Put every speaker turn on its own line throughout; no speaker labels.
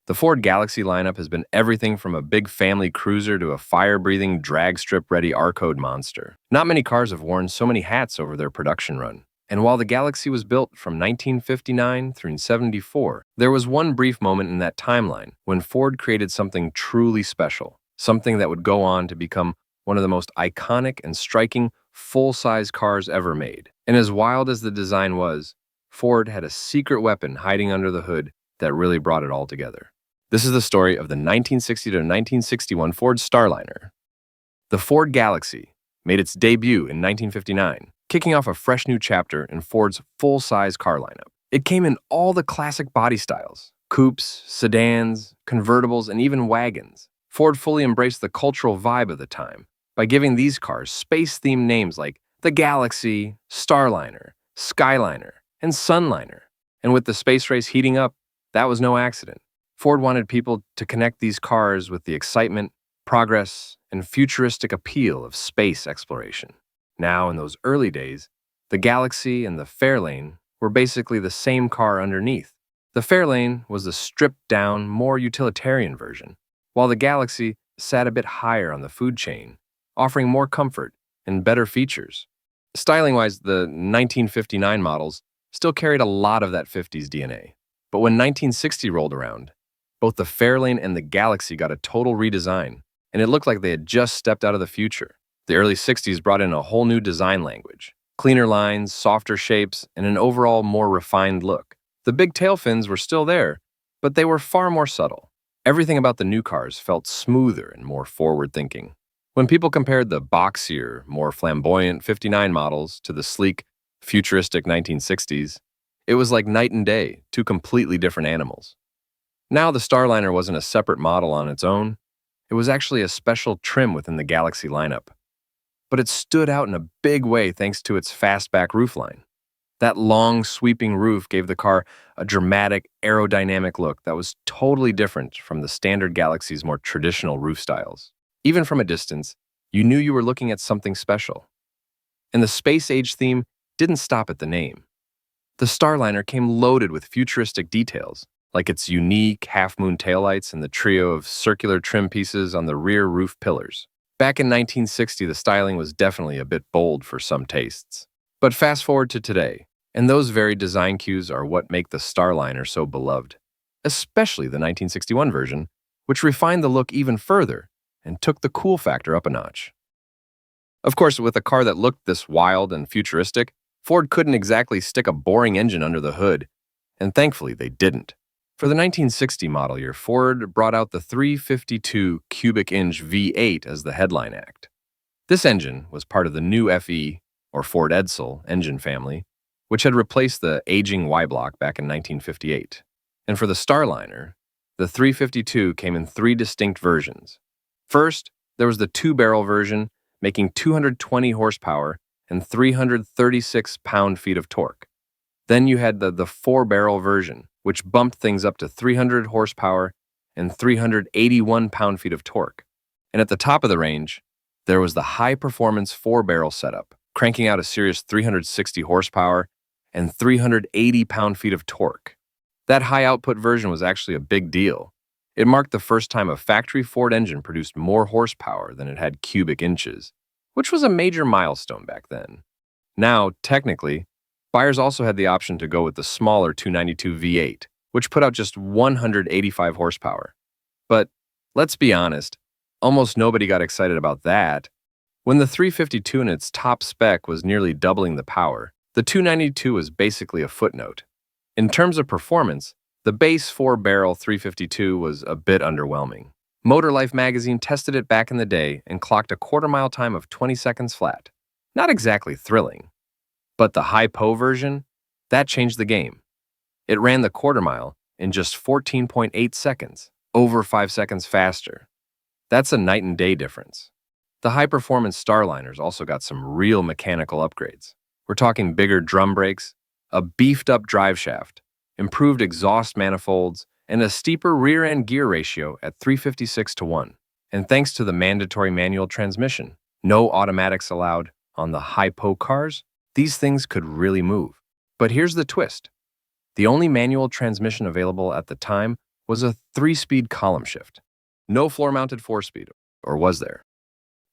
The Ford Galaxy lineup has been everything from a big family cruiser to a fire-breathing, drag-strip-ready R-Code monster. Not many cars have worn so many hats over their production run. And while the Galaxy was built from 1959 through 74, there was one brief moment in that timeline when Ford created something truly special, something that would go on to become one of the most iconic and striking full-size cars ever made. And as wild as the design was, Ford had a secret weapon hiding under the hood that really brought it all together. This is the story of the 1960 to 1961 Ford Starliner. The Ford Galaxy made its debut in 1959, kicking off a fresh new chapter in Ford's full-size car lineup. It came in all the classic body styles: coupes, sedans, convertibles, and even wagons. Ford fully embraced the cultural vibe of the time by giving these cars space-themed names like the Galaxy, Starliner, Skyliner, and Sunliner. And with the space race heating up, that was no accident. Ford wanted people to connect these cars with the excitement, progress, and futuristic appeal of space exploration. Now, in those early days, the Galaxy and the Fairlane were basically the same car underneath. The Fairlane was the stripped-down, more utilitarian version, while the Galaxy sat a bit higher on the food chain, offering more comfort and better features. Styling-wise, the 1959 models still carried a lot of that 50s DNA. But when 1960 rolled around, both the Fairlane and the Galaxy got a total redesign, and it looked like they had just stepped out of the future. The early 60s brought in a whole new design language: cleaner lines, softer shapes, and an overall more refined look. The big tail fins were still there, but they were far more subtle. Everything about the new cars felt smoother and more forward-thinking. When people compared the boxier, more flamboyant 59 models to the sleek, futuristic 1960s, it was like night and day, two completely different animals. Now the Starliner wasn't a separate model on its own. It was actually a special trim within the Galaxy lineup. But it stood out in a big way thanks to its fastback roofline. That long, sweeping roof gave the car a dramatic, aerodynamic look that was totally different from the standard Galaxy's more traditional roof styles. Even from a distance, you knew you were looking at something special. And the space-age theme didn't stop at the name. The Starliner came loaded with futuristic details, like its unique half-moon taillights and the trio of circular trim pieces on the rear roof pillars. Back in 1960, the styling was definitely a bit bold for some tastes. But fast forward to today, and those very design cues are what make the Starliner so beloved, especially the 1961 version, which refined the look even further and took the cool factor up a notch. Of course, with a car that looked this wild and futuristic, Ford couldn't exactly stick a boring engine under the hood, and thankfully they didn't. For the 1960 model year, Ford brought out the 352 cubic inch V8 as the headline act. This engine was part of the new FE, or Ford Edsel, engine family, which had replaced the aging Y-block back in 1958. And for the Starliner, the 352 came in three distinct versions. First, there was the two-barrel version, making 220 horsepower and 336 pound-feet of torque. Then you had the four-barrel version, which bumped things up to 300 horsepower and 381 pound-feet of torque. And at the top of the range, there was the high-performance four-barrel setup, cranking out a serious 360 horsepower and 380 pound-feet of torque. That high-output version was actually a big deal. It marked the first time a factory Ford engine produced more horsepower than it had cubic inches, which was a major milestone back then. Now, technically, buyers also had the option to go with the smaller 292 V8, which put out just 185 horsepower. But let's be honest, almost nobody got excited about that. When the 352 in its top spec was nearly doubling the power, the 292 was basically a footnote. In terms of performance, the base four-barrel 352 was a bit underwhelming. Motor Life magazine tested it back in the day and clocked a quarter-mile time of 20 seconds flat. Not exactly thrilling. But the high-po version, that changed the game. It ran the quarter-mile in just 14.8 seconds, over 5 seconds faster. That's a night and day difference. The high-performance Starliners also got some real mechanical upgrades. We're talking bigger drum brakes, a beefed-up drive shaft, improved exhaust manifolds, and a steeper rear-end gear ratio at 356:1. And thanks to the mandatory manual transmission, no automatics allowed on the high-po cars, these things could really move. But here's the twist. The only manual transmission available at the time was a 3-speed column shift. No floor-mounted 4-speed, or was there?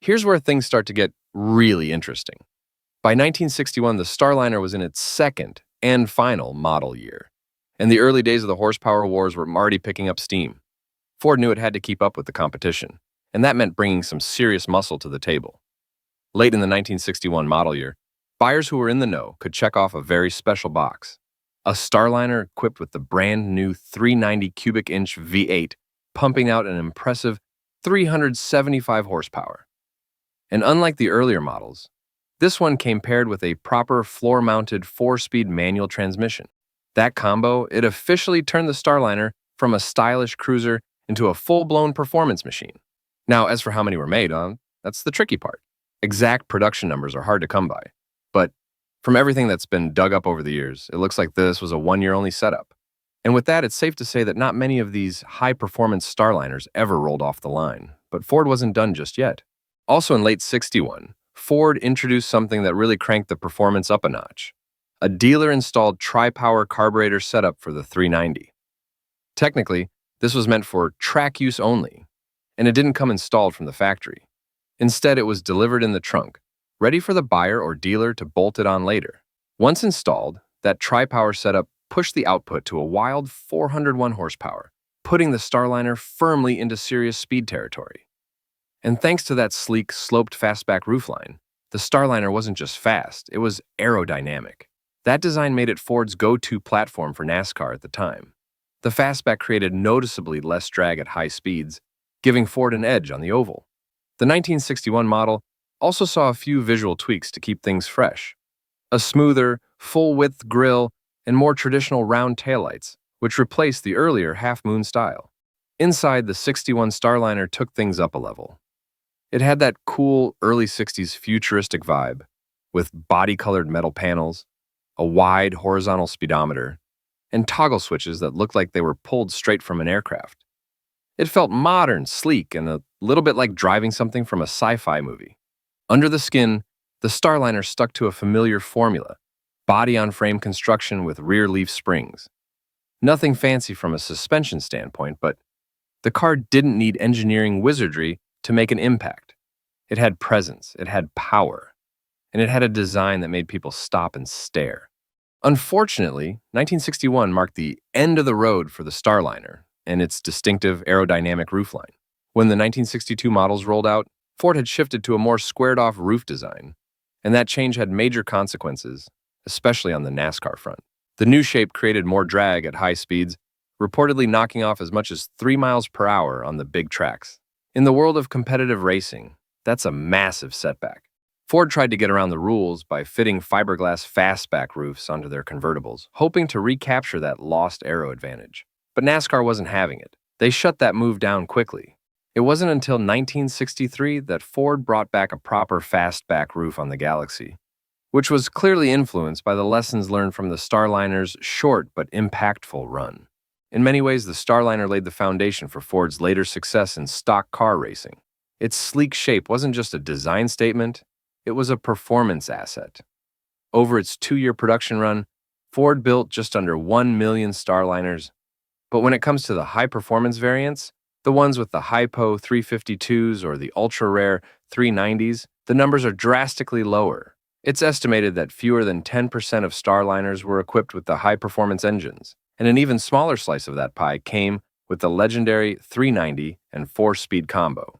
Here's where things start to get really interesting. By 1961, the Starliner was in its second and final model year, and the early days of the horsepower wars were already picking up steam. Ford knew it had to keep up with the competition, and that meant bringing some serious muscle to the table. Late in the 1961 model year, buyers who were in the know could check off a very special box: a Starliner equipped with the brand new 390 cubic inch V8, pumping out an impressive 375 horsepower. And unlike the earlier models, this one came paired with a proper floor-mounted 4-speed manual transmission. That combo, it officially turned the Starliner from a stylish cruiser into a full-blown performance machine. Now, as for how many were made, that's the tricky part. Exact production numbers are hard to come by, but from everything that's been dug up over the years, it looks like this was a one-year-only setup. And with that, it's safe to say that not many of these high-performance Starliners ever rolled off the line, but Ford wasn't done just yet. Also in late '61, Ford introduced something that really cranked the performance up a notch: a dealer-installed tri-power carburetor setup for the 390. Technically, this was meant for track use only, and it didn't come installed from the factory. Instead, it was delivered in the trunk, ready for the buyer or dealer to bolt it on later. Once installed, that tri-power setup pushed the output to a wild 401 horsepower, putting the Starliner firmly into serious speed territory. And thanks to that sleek, sloped fastback roofline, the Starliner wasn't just fast, it was aerodynamic. That design made it Ford's go-to platform for NASCAR at the time. The fastback created noticeably less drag at high speeds, giving Ford an edge on the oval. The 1961 model also saw a few visual tweaks to keep things fresh: a smoother, full-width grille and more traditional round taillights, which replaced the earlier half-moon style. Inside, the '61 Starliner took things up a level. It had that cool early '60s futuristic vibe, with body-colored metal panels, a wide horizontal speedometer, and toggle switches that looked like they were pulled straight from an aircraft. It felt modern, sleek, and a little bit like driving something from a sci-fi movie. Under the skin, the Starliner stuck to a familiar formula: body-on-frame construction with rear leaf springs. Nothing fancy from a suspension standpoint, but the car didn't need engineering wizardry to make an impact. It had presence, it had power, and it had a design that made people stop and stare. Unfortunately, 1961 marked the end of the road for the Starliner and its distinctive aerodynamic roofline. When the 1962 models rolled out, Ford had shifted to a more squared-off roof design, and that change had major consequences, especially on the NASCAR front. The new shape created more drag at high speeds, reportedly knocking off as much as 3 miles per hour on the big tracks. In the world of competitive racing, that's a massive setback. Ford tried to get around the rules by fitting fiberglass fastback roofs onto their convertibles, hoping to recapture that lost aero advantage. But NASCAR wasn't having it. They shut that move down quickly. It wasn't until 1963 that Ford brought back a proper fastback roof on the Galaxy, which was clearly influenced by the lessons learned from the Starliner's short but impactful run. In many ways, the Starliner laid the foundation for Ford's later success in stock car racing. Its sleek shape wasn't just a design statement, it was a performance asset. Over its 2-year production run, Ford built just under 1 million Starliners. But when it comes to the high-performance variants, the ones with the Hypo 352s or the ultra-rare 390s, the numbers are drastically lower. It's estimated that fewer than 10% of Starliners were equipped with the high-performance engines, and an even smaller slice of that pie came with the legendary 390 and 4-speed combo.